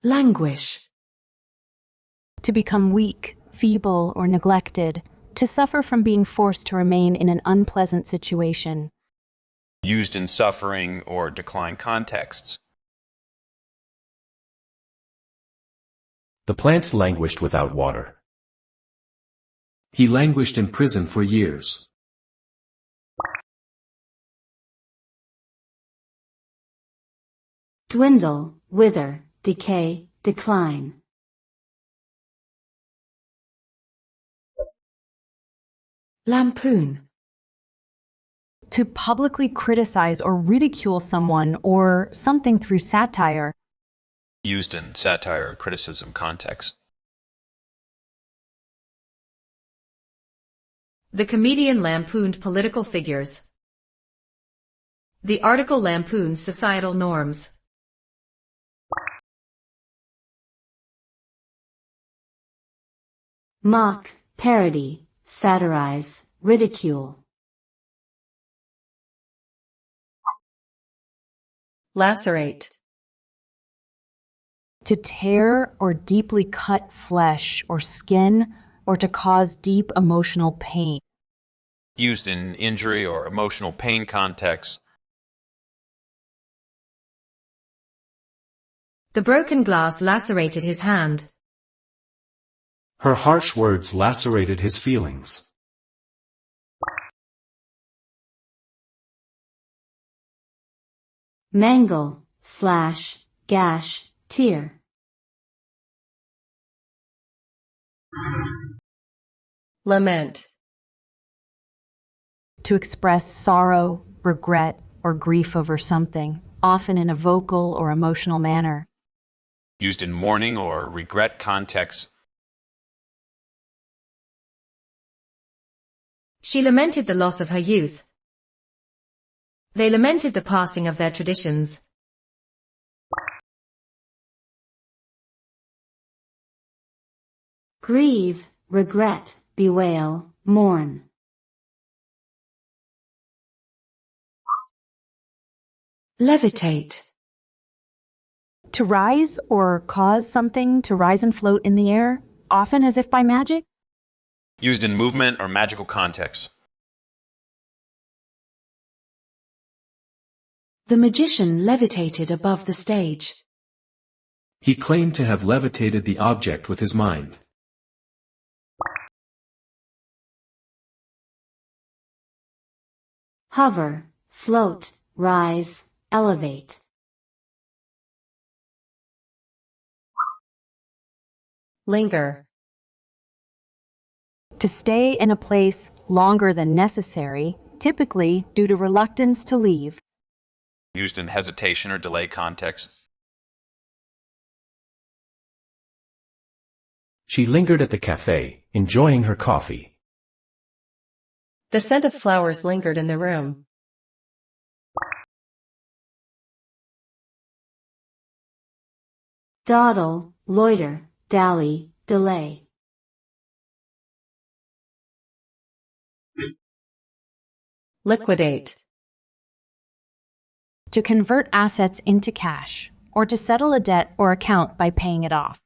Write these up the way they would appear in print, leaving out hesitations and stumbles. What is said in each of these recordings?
Languish. To become weak, feeble, or neglected, to suffer from being forced to remain in an unpleasant situation. Used in suffering or decline contexts. The plants languished without water. He languished in prison for years. Dwindle, wither, decay, decline. Lampoon. To publicly criticize or ridicule someone or something through satire. Used in satire or criticism context. The comedian lampooned political figures. The article lampoons societal norms. Mock, parody, satirize, ridicule. Lacerate. To tear or deeply cut flesh or skin, or to cause deep emotional pain. Used in injury or emotional pain contexts. The broken glass lacerated his hand. Her harsh words lacerated his feelings. Mangle, slash, gash, tear. Lament. To express sorrow, regret, or grief over something, often in a vocal or emotional manner. Used in mourning or regret contexts. She lamented the loss of her youth. They lamented the passing of their traditions. Grieve, regret, bewail, mourn. Levitate. To rise or cause something to rise and float in the air, often as if by magic. Used in movement or magical contexts. The magician levitated above the stage. He claimed to have levitated the object with his mind. Hover, float, rise, elevate. Linger. To stay in a place longer than necessary, typically due to reluctance to leave. Used in hesitation or delay context. She lingered at the cafe, enjoying her coffee. The scent of flowers lingered in the room. Dawdle, loiter, dally, delay. Liquidate. To convert assets into cash, or to settle a debt or account by paying it off.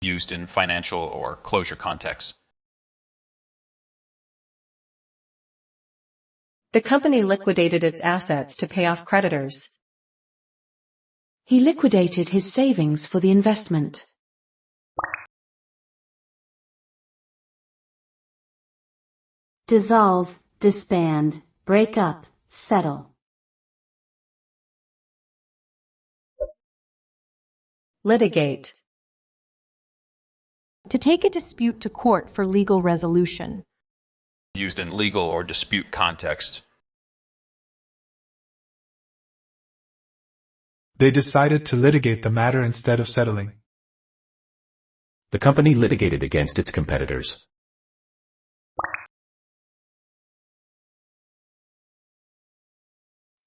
Used in financial or closure contexts. The company liquidated its assets to pay off creditors. He liquidated his savings for the investment. Dissolve, disband, break up, settle. Litigate. To take a dispute to court for legal resolution. Used in legal or dispute context. They decided to litigate the matter instead of settling. The company litigated against its competitors.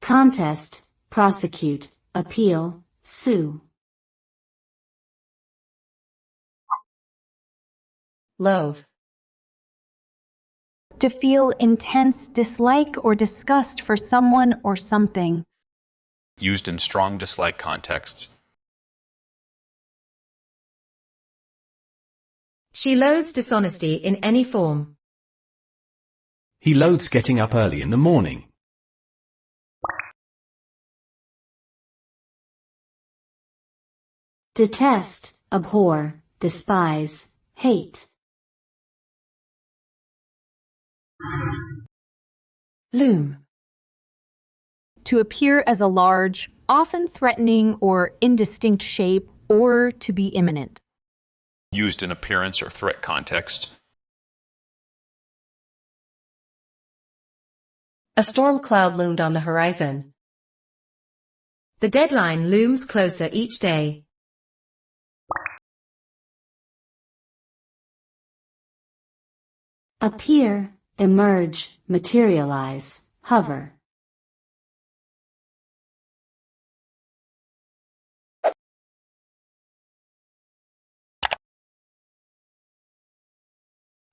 Contest, prosecute, appeal, sue. Loathe. To feel intense dislike or disgust for someone or something. Used in strong dislike contexts. She loathes dishonesty in any form. He loathes getting up early in the morning. Detest, abhor, despise, hate. Loom. To appear as a large, often threatening or indistinct shape, or to be imminent. Used in appearance or threat context. A storm cloud loomed on the horizon. The deadline looms closer each day. Appear, emerge, materialize, hover.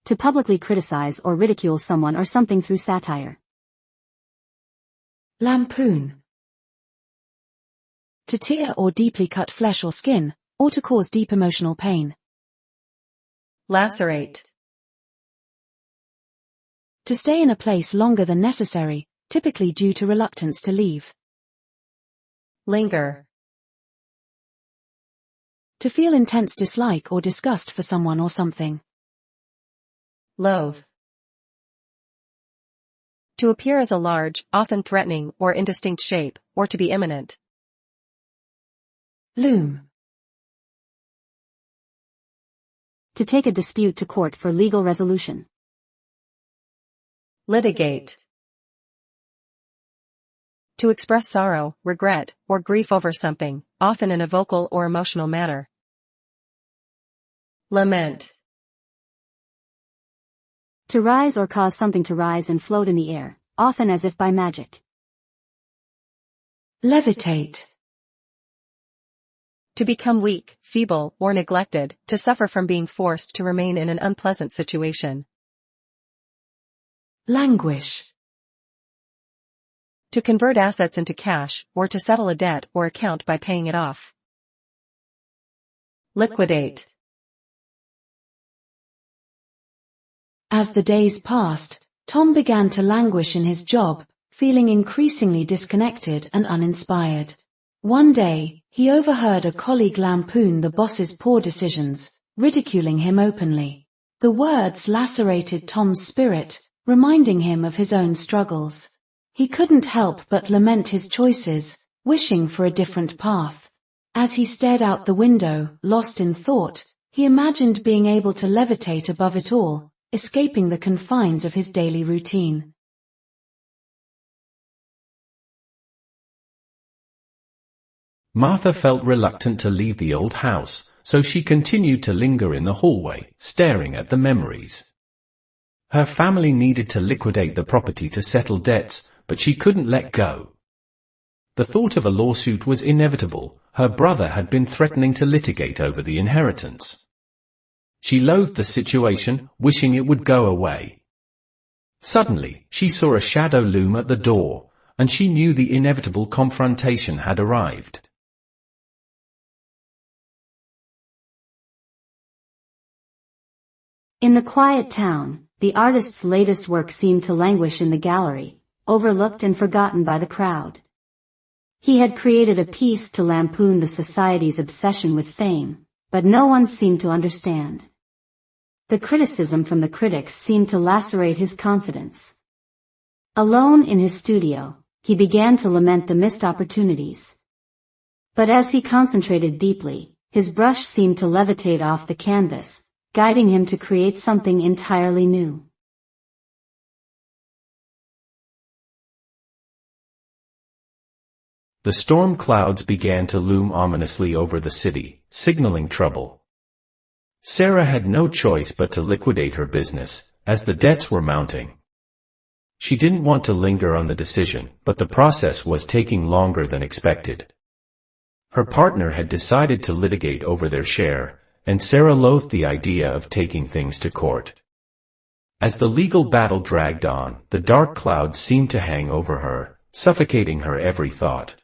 To publicly criticize or ridicule someone or something through satire. Lampoon. To tear or deeply cut flesh or skin, or to cause deep emotional pain. Lacerate. To stay in a place longer than necessary, typically due to reluctance to leave. Linger. To feel intense dislike or disgust for someone or something. Loathe. To appear as a large, often threatening or indistinct shape, or to be imminent. Loom. To take a dispute to court for legal resolution. Litigate. To express sorrow, regret, or grief over something, often in a vocal or emotional manner. Lament. To rise or cause something to rise and float in the air, often as if by magic. Levitate. To become weak, feeble, or neglected, to suffer from being forced to remain in an unpleasant situation. Languish. To convert assets into cash, or to settle a debt or account by paying it off. Liquidate. As the days passed, Tom began to languish in his job, feeling increasingly disconnected and uninspired. One day, he overheard a colleague lampoon the boss's poor decisions, ridiculing him openly. The words lacerated Tom's spirit, reminding him of his own struggles. He couldn't help but lament his choices, wishing for a different path. As he stared out the window, lost in thought, he imagined being able to levitate above it all, escaping the confines of his daily routine. Martha felt reluctant to leave the old house, so she continued to linger in the hallway, staring at the memories. Her family needed to liquidate the property to settle debts, but she couldn't let go. The thought of a lawsuit was inevitable. Her brother had been threatening to litigate over the inheritance. She loathed the situation, wishing it would go away. Suddenly, she saw a shadow loom at the door, and she knew the inevitable confrontation had arrived. In the quiet town, the artist's latest work seemed to languish in the gallery, overlooked and forgotten by the crowd. He had created a piece to lampoon the society's obsession with fame, but no one seemed to understand. The criticism from the critics seemed to lacerate his confidence. Alone in his studio, he began to lament the missed opportunities. But as he concentrated deeply, his brush seemed to levitate off the canvas, guiding him to create something entirely new. The storm clouds began to loom ominously over the city, signaling trouble. Sarah had no choice but to liquidate her business, as the debts were mounting. She didn't want to linger on the decision, but the process was taking longer than expected. Her partner had decided to litigate over their share, and Sarah loathed the idea of taking things to court. As the legal battle dragged on, the dark clouds seemed to hang over her, suffocating her every thought.